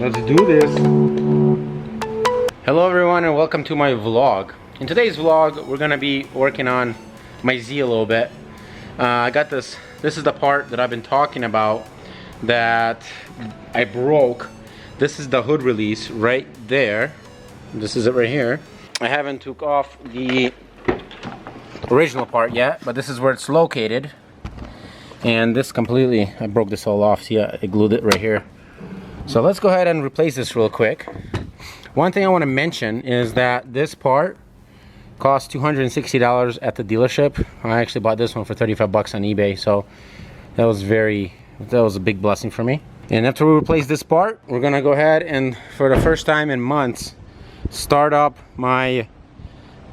let's do this. Hello everyone and welcome to my vlog. In today's vlog we're gonna be working on my Z a little bit. I got this is the part that I've been talking about that I broke. This is the hood release right there. This is it right here. I haven't took off the original part yet, but this is where it's located. And this completely, I broke this all off. See, I glued it right here. So let's go ahead and replace this real quick. One thing I want to mention is that this part cost $260 at the dealership. I actually bought this one for 35 bucks on eBay, so that was a big blessing for me. And after we replace this part, we're gonna go ahead and, for the first time in months, start up my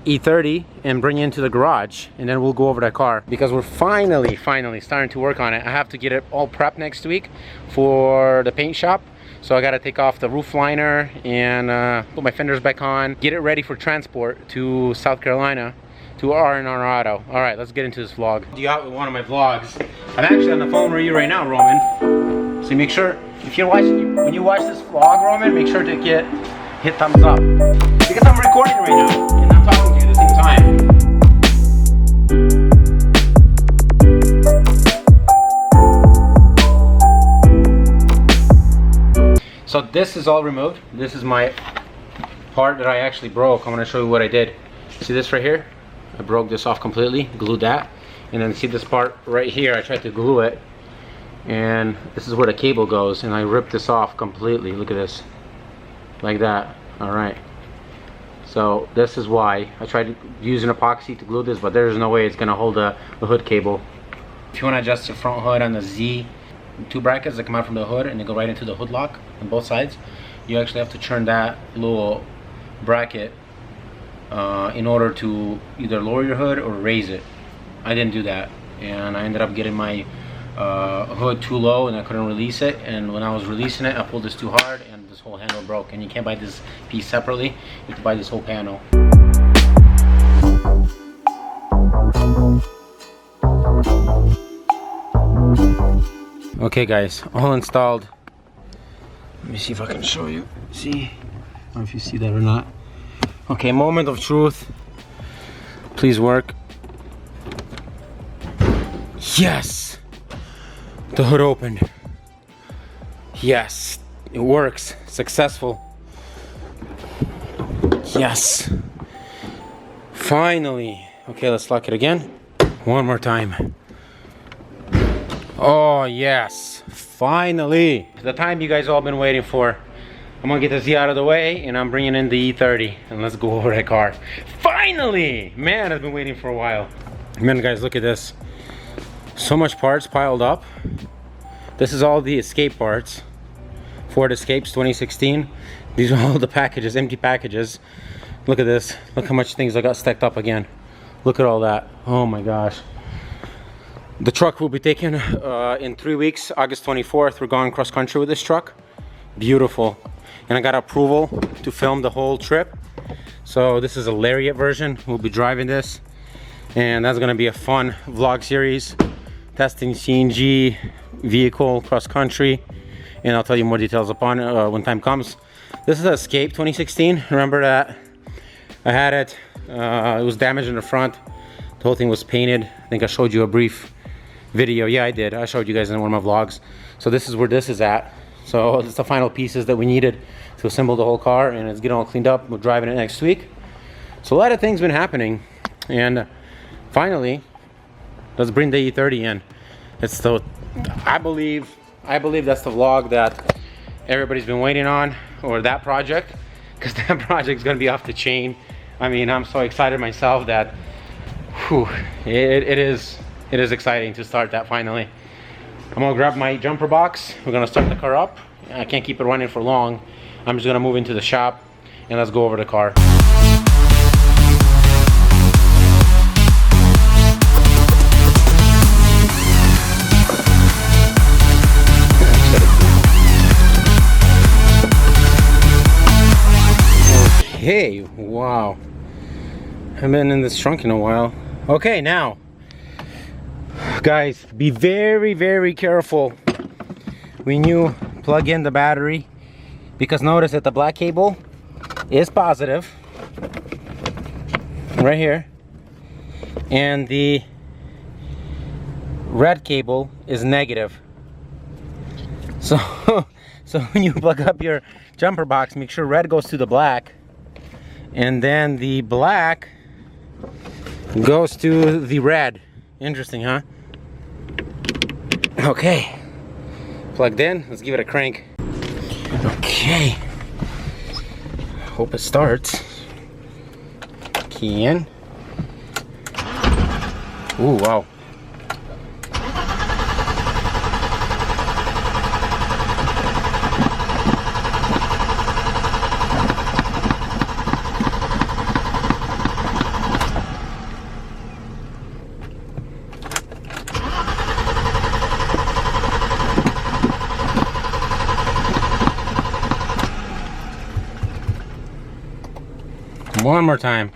E30 and bring it into the garage, and then we'll go over that car because we're finally starting to work on it. I have to get it all prepped next week for the paint shop. So I got to take off the roof liner and put my fenders back on, get it ready for transport to South Carolina to R&R Auto. All right, let's get into this vlog. You out with one of my vlogs. I'm actually on the phone with you right now, Roman. So make sure, if you're watching, when you watch this vlog, Roman, make sure to hit thumbs up because I'm recording right now and I'm talking to you at the same time. So this is all removed. This is my part that I actually broke. I'm going to show you what I did. See this right here? I broke this off completely, glued that, and then see this part right here, I tried to glue it, and this is where the cable goes, and I ripped this off completely. Look at this, like that. All right, so this is why I tried using epoxy to glue this, but there's no way it's going to hold the hood cable. If you want to adjust the front hood on the Z, two brackets that come out from the hood and they go right into the hood lock on both sides, you actually have to turn that little bracket in order to either lower your hood or raise it. I didn't do that, and I ended up getting my hood too low and I couldn't release it, and when I was releasing it I pulled this too hard and this whole handle broke. And you can't buy this piece separately, you have to buy this whole panel. Okay guys, all installed. Let me see if I can show you. See? I don't know if you see that or not. Okay, moment of truth. Please work. Yes! The hood opened. Yes, it works. Successful. Yes. Finally. Okay, let's lock it again. One more time. Oh yes, finally. The time you guys all been waiting for. I'm gonna get the Z out of the way and I'm bringing in the E30 and let's go over that car. Finally! Man, I've been waiting for a while. Man guys, look at this. So much parts piled up. This is all the Escape parts. Ford Escapes 2016. These are all the packages, empty packages. Look at this. Look how much things I got stacked up again. Look at all that. Oh my gosh. The truck will be taken in 3 weeks, August 24th. We're going cross country with this truck. Beautiful. And I got approval to film the whole trip. So this is a Lariat version. We'll be driving this. And that's gonna be a fun vlog series. Testing CNG vehicle cross country. And I'll tell you more details upon it when time comes. This is an Escape 2016. Remember that I had it. It was damaged in the front. The whole thing was painted. I think I showed you a brief video. Yeah, I did. I showed you guys in one of my vlogs. So this is where this is at. So it's the final pieces that we needed to assemble the whole car, and it's getting all cleaned up. We're driving it next week. So a lot of things been happening, and finally, let's bring the E30 in. It's the, I believe that's the vlog that everybody's been waiting on, or that project, because that project's gonna be off the chain. I mean, I'm so excited myself that, whew, it is exciting to start that finally. I'm gonna grab my jumper box. We're gonna start the car up. I can't keep it running for long. I'm just gonna move into the shop and let's go over the car. Okay, wow. I haven't been in this trunk in a while. Okay, now. Guys, be very careful when you plug in the battery because notice that the black cable is positive right here, and the red cable is negative. So so when you plug up your jumper box, make sure red goes to the black, and then the black goes to the red. Interesting, huh? Okay, plugged in. Let's give it a crank. Okay, hope it starts. Key in. Ooh, wow. One more time.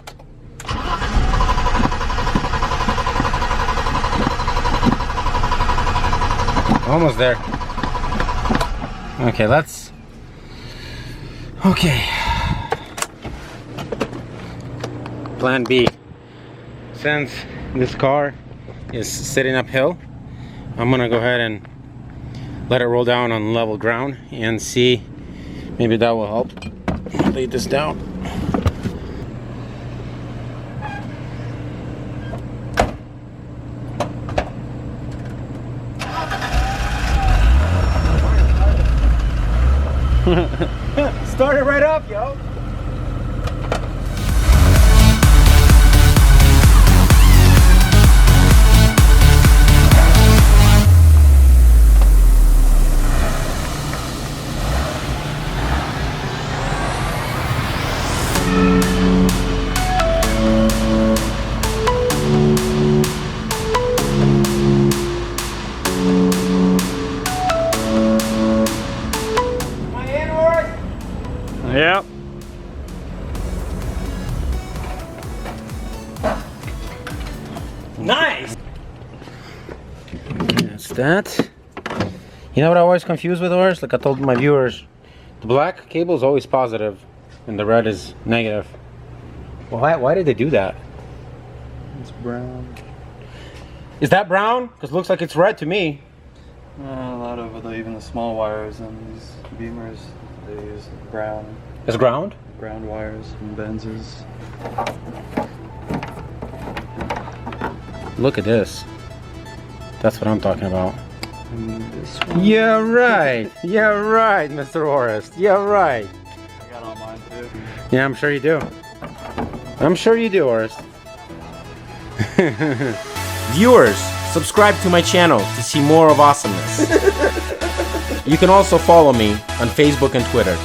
Almost there. Okay, let's... Okay. Plan B. Since this car is sitting uphill, I'm gonna go ahead and let it roll down on level ground and see, maybe that will help. Lay this down. Start it right up, yo. Yep. Nice. That's that. You know what I always confuse with ours? Like I told my viewers, the black cable is always positive and the red is negative. Why did they do that? It's brown. Is that brown? Because it looks like it's red to me. A lot of even the small wires and these Beamers, they use brown. It's ground? Ground wires and Benzes. Look at this. That's what I'm talking about. And this one. Yeah, right. Yeah, right, Mr. Orest. Yeah, right. I got all mine too. Yeah, I'm sure you do. I'm sure you do, Orest. Viewers, subscribe to my channel to see more of awesomeness. You can also follow me on Facebook and Twitter.